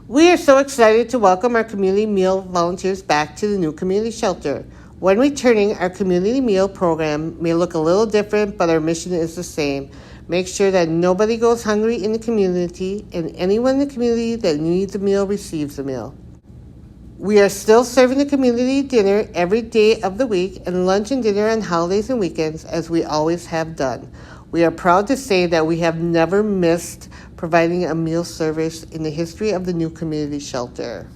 We are so excited to welcome our community meal volunteers back to the new community shelter. When returning, our community meal program may look a little different, but our mission is the same. Make sure that nobody goes hungry in the community, and anyone in the community that needs a meal receives a meal. We are still serving the community dinner every day of the week and lunch and dinner on holidays and weekends, as we always have done. We are proud to say that we have never missed providing a meal service in the history of the new community shelter.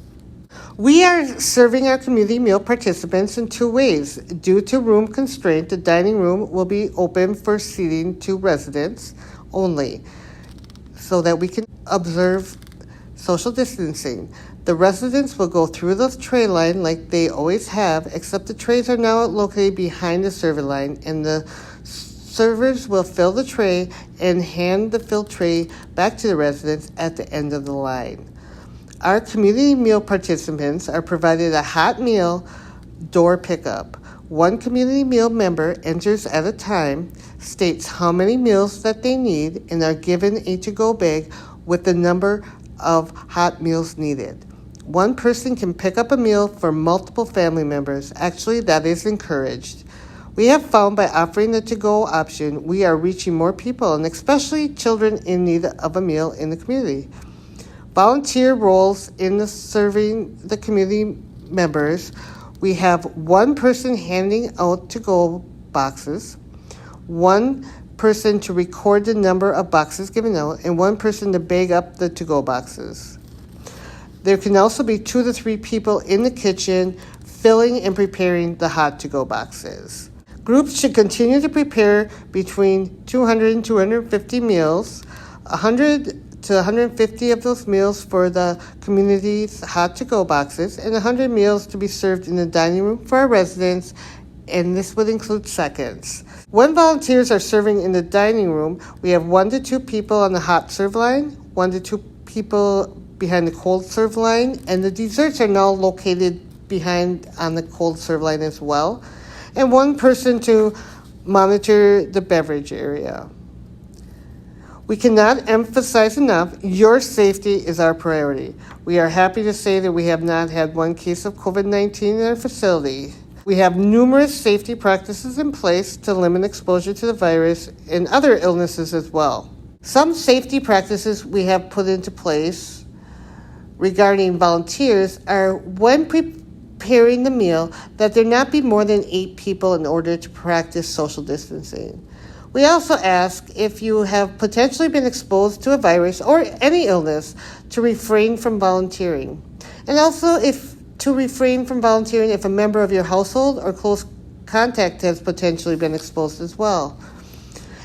We are serving our community meal participants in two ways. Due to room constraint, the dining room will be open for seating to residents only so that we can observe social distancing. The residents will go through the tray line like they always have, except the trays are now located behind the server line, and the servers will fill the tray and hand the filled tray back to the residents at the end of the line. Our community meal participants are provided a hot meal door pickup. One community meal member enters at a time, states how many meals that they need, and are given a to-go bag with the number of hot meals needed. One person can pick up a meal for multiple family members. Actually, that is encouraged. We have found by offering the to-go option, we are reaching more people, and especially children in need of a meal in the community. Volunteer roles in the serving the community members. We have one person handing out to-go boxes, one person to record the number of boxes given out, and one person to bag up the to-go boxes. There can also be 2 to 3 people in the kitchen filling and preparing the hot to-go boxes. Groups should continue to prepare between 200 and 250 meals, 100 to 150 of those meals for the community's hot to-go boxes, and 100 meals to be served in the dining room for our residents, and this would include seconds. When volunteers are serving in the dining room, we have 1 to 2 people on the hot serve line, 1 to 2 people behind the cold serve line, and the desserts are now located behind on the cold serve line as well, and 1 person to monitor the beverage area. We cannot emphasize enough, your safety is our priority. We are happy to say that we have not had 1 case of COVID-19 in our facility. We have numerous safety practices in place to limit exposure to the virus and other illnesses as well. Some safety practices we have put into place regarding volunteers are when preparing the meal that there not be more than 8 people in order to practice social distancing. We also ask if you have potentially been exposed to a virus or any illness to refrain from volunteering. And also to refrain from volunteering if a member of your household or close contact has potentially been exposed as well.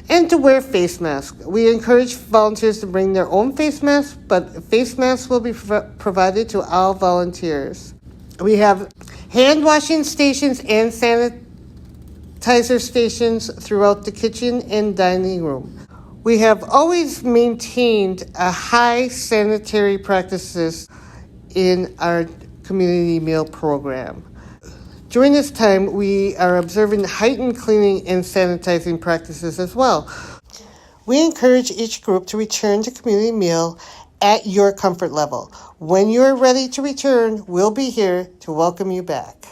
And to wear face masks. We encourage volunteers to bring their own face masks, but face masks will be provided to all volunteers. We have hand washing stations and sanitizer stations throughout the kitchen and dining room. We have always maintained a high sanitary practices in our community meal program. During this time, we are observing heightened cleaning and sanitizing practices as well. We encourage each group to return to community meal at your comfort level. When you are ready to return, we'll be here to welcome you back.